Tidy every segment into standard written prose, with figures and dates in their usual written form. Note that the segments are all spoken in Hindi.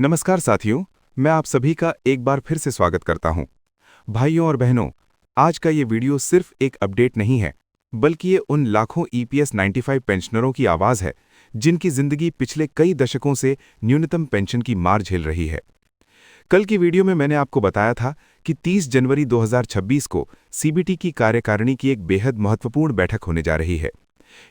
नमस्कार साथियों, मैं आप सभी का एक बार फिर से स्वागत करता हूं। भाइयों और बहनों, आज का ये वीडियो सिर्फ एक अपडेट नहीं है, बल्कि ये उन लाखों EPS 95 पेंशनरों की आवाज़ है जिनकी जिंदगी पिछले कई दशकों से न्यूनतम पेंशन की मार झेल रही है। कल की वीडियो में मैंने आपको बताया था कि 30 जनवरी 2026 को CBT की कार्यकारिणी की एक बेहद महत्वपूर्ण बैठक होने जा रही है।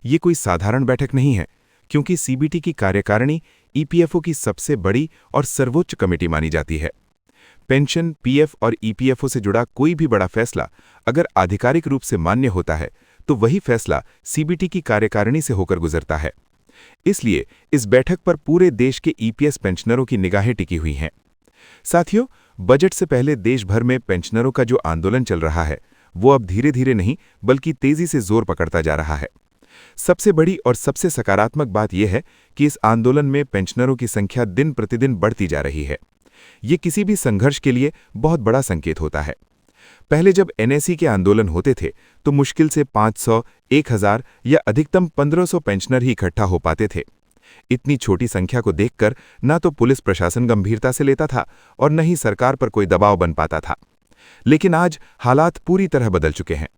ये कोई साधारण बैठक नहीं है, क्योंकि CBT की कार्यकारिणी EPFO की सबसे बड़ी और सर्वोच्च कमेटी मानी जाती है। पेंशन, PF और EPFO से जुड़ा कोई भी बड़ा फैसला अगर आधिकारिक रूप से मान्य होता है, तो वही फैसला CBT की कार्यकारिणी से होकर गुजरता है। इसलिए इस बैठक पर पूरे देश के EPS पेंशनरों की निगाहें टिकी हुई हैं। साथियों, बजट से पहले देश भर में पेंशनरों का जो आंदोलन चल रहा है, वो अब धीरे धीरे नहीं बल्कि तेजी से जोर पकड़ता जा रहा है। सबसे बड़ी और सबसे सकारात्मक बात यह है कि इस आंदोलन में पेंशनरों की संख्या दिन प्रतिदिन बढ़ती जा रही है। ये किसी भी संघर्ष के लिए बहुत बड़ा संकेत होता है। पहले जब NSE के आंदोलन होते थे तो मुश्किल से 500, 1000 या अधिकतम 1500 पेंशनर ही इकट्ठा हो पाते थे। इतनी छोटी संख्या को देखकर न तो पुलिस प्रशासन गंभीरता से लेता था और न ही सरकार पर कोई दबाव बन पाता था। लेकिन आज हालात पूरी तरह बदल चुके हैं।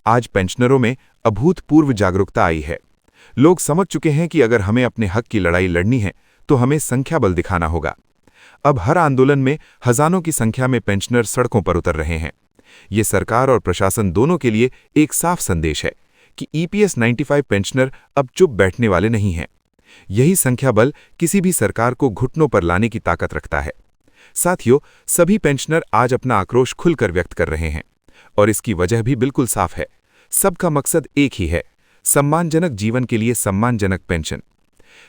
आज पेंशनरों में अभूतपूर्व जागरूकता आई है। लोग समझ चुके हैं कि अगर हमें अपने हक की लड़ाई लड़नी है तो हमें संख्या बल दिखाना होगा। अब हर आंदोलन में हजारों की संख्या में पेंशनर सड़कों पर उतर रहे हैं। ये सरकार और प्रशासन दोनों के लिए एक साफ संदेश है कि EPS 95 पेंशनर अब चुप बैठने वाले नहीं हैं। यही संख्या बल किसी भी सरकार को घुटनों पर लाने की ताकत रखता है। साथियों, सभी पेंशनर आज अपना आक्रोश खुलकर व्यक्त कर रहे हैं और इसकी वजह भी बिल्कुल साफ है। सबका मकसद एक ही है, सम्मानजनक जीवन के लिए सम्मानजनक पेंशन।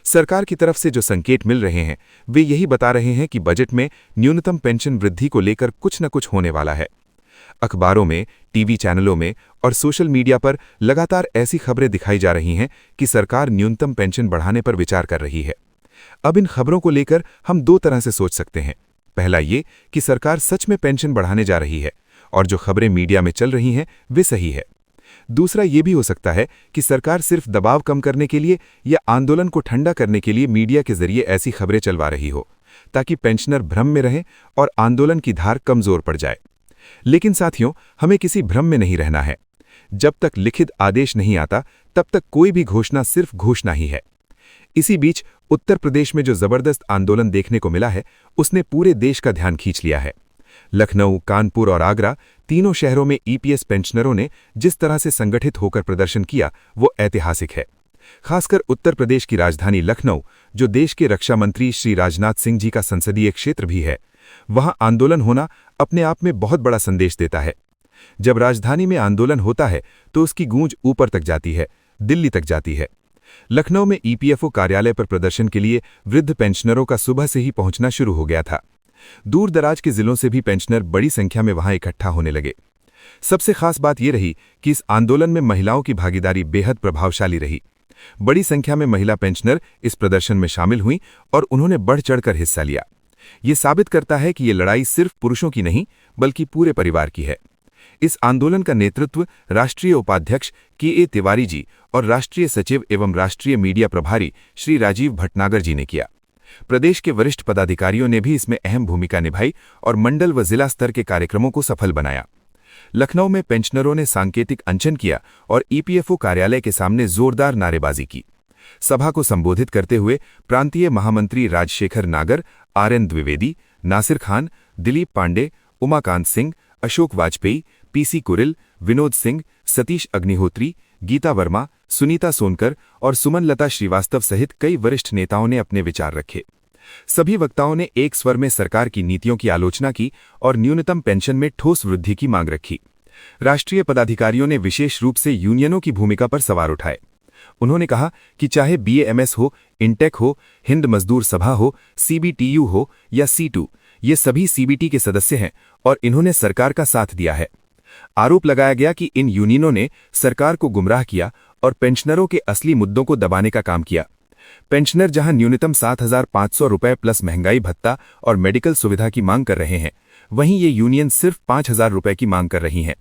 सरकार की तरफ से जो संकेत मिल रहे हैं वे यही बता रहे हैं कि बजट में न्यूनतम पेंशन वृद्धि को लेकर कुछ न कुछ होने वाला है। अखबारों में, टीवी चैनलों में और सोशल मीडिया पर लगातार ऐसी खबरें दिखाई जा रही हैं कि सरकार न्यूनतम पेंशन बढ़ाने पर विचार कर रही है। अब इन खबरों को लेकर हम दो तरह से सोच सकते हैं। पहला ये कि सरकार सच में पेंशन बढ़ाने जा रही है और जो खबरें मीडिया में चल रही हैं वे सही है। दूसरा ये भी हो सकता है कि सरकार सिर्फ दबाव कम करने के लिए या आंदोलन को ठंडा करने के लिए मीडिया के जरिए ऐसी खबरें चलवा रही हो, ताकि पेंशनर भ्रम में रहें और आंदोलन की धार कमजोर पड़ जाए। लेकिन साथियों, हमें किसी भ्रम में नहीं रहना है। जब तक लिखित आदेश नहीं आता, तब तक कोई भी घोषणा सिर्फ घोषणा ही है। इसी बीच उत्तर प्रदेश में जो जबरदस्त आंदोलन देखने को मिला है, उसने पूरे देश का ध्यान खींच लिया है। लखनऊ, कानपुर और आगरा, तीनों शहरों में EPS पेंशनरों ने जिस तरह से संगठित होकर प्रदर्शन किया, वो ऐतिहासिक है। खासकर उत्तर प्रदेश की राजधानी लखनऊ, जो देश के रक्षा मंत्री श्री राजनाथ सिंह जी का संसदीय क्षेत्र भी है, वहां आंदोलन होना अपने आप में बहुत बड़ा संदेश देता है। जब राजधानी में आंदोलन होता है तो उसकी गूंज ऊपर तक जाती है, दिल्ली तक जाती है। लखनऊ में EPFO कार्यालय पर प्रदर्शन के लिए वृद्ध पेंशनरों का सुबह से ही पहुंचना शुरू हो गया था। दूर दराज के जिलों से भी पेंशनर बड़ी संख्या में वहां इकट्ठा होने लगे। सबसे खास बात यह रही कि इस आंदोलन में महिलाओं की भागीदारी बेहद प्रभावशाली रही। बड़ी संख्या में महिला पेंशनर इस प्रदर्शन में शामिल हुईं और उन्होंने बढ़ चढ़कर हिस्सा लिया। ये साबित करता है कि ये लड़ाई सिर्फ पुरुषों की नहीं, बल्कि पूरे परिवार की है। इस आंदोलन का नेतृत्व राष्ट्रीय उपाध्यक्ष KA तिवारी जी और राष्ट्रीय सचिव एवं राष्ट्रीय मीडिया प्रभारी श्री राजीव भटनागर जी ने किया। प्रदेश के वरिष्ठ पदाधिकारियों ने भी इसमें अहम भूमिका निभाई और मंडल व जिला स्तर के कार्यक्रमों को सफल बनाया। लखनऊ में पेंशनरों ने सांकेतिक अनशन किया और EPFO कार्यालय के सामने जोरदार नारेबाजी की। सभा को संबोधित करते हुए प्रांतीय महामंत्री राजशेखर नागर, RN द्विवेदी, नासिर खान, दिलीप पांडे, उमाकांत सिंह, अशोक वाजपेयी, PC कुरिल, विनोद सिंह, सतीश अग्निहोत्री, गीता वर्मा, सुनीता सोनकर और सुमन लता श्रीवास्तव सहित कई वरिष्ठ नेताओं ने अपने विचार रखे। सभी वक्ताओं ने एक स्वर में सरकार की नीतियों की आलोचना की और न्यूनतम पेंशन में ठोस वृद्धि की मांग रखी। राष्ट्रीय पदाधिकारियों ने विशेष रूप से यूनियनों की भूमिका पर सवाल उठाए। उन्होंने कहा कि चाहे BAMS हो, इंटेक हो, हिंद मजदूर सभा हो, CBTU हो या C2, ये सभी CBT के सदस्य हैं और इन्होंने सरकार का साथ दिया है। आरोप लगाया गया कि इन यूनियनों ने सरकार को गुमराह किया और पेंशनरों के असली मुद्दों को दबाने का काम किया। पेंशनर जहां न्यूनतम 7,500 रुपए प्लस महंगाई भत्ता और मेडिकल सुविधा की मांग कर रहे हैं, वहीं ये यूनियन सिर्फ 5,000 रुपए की मांग कर रही हैं।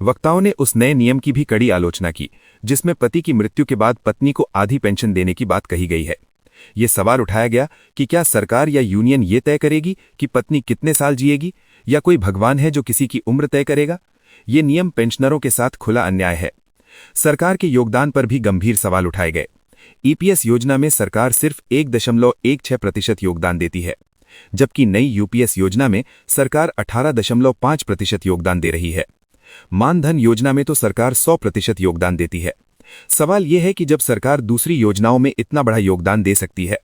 वक्ताओं ने उस नए नियम की भी कड़ी आलोचना की, जिसमें पति की मृत्यु के बाद पत्नी को आधी पेंशन देने की बात कही गई है। ये सवाल उठाया गया कि क्या सरकार या यूनियन ये तय करेगी कि पत्नी कितने साल जिएगी, या कोई भगवान है जो किसी की उम्र तय करेगा। ये नियम पेंशनरों के साथ खुला अन्याय है। सरकार के योगदान पर भी गंभीर सवाल उठाए गए। ईपीएस योजना में सरकार सिर्फ 1.16% योगदान देती है, जबकि नई यूपीएस योजना में सरकार 18.5% योगदान दे रही है। मानधन योजना में तो सरकार 100% योगदान देती है। सवाल यह है कि जब सरकार दूसरी योजनाओं में इतना बड़ा योगदान दे सकती है,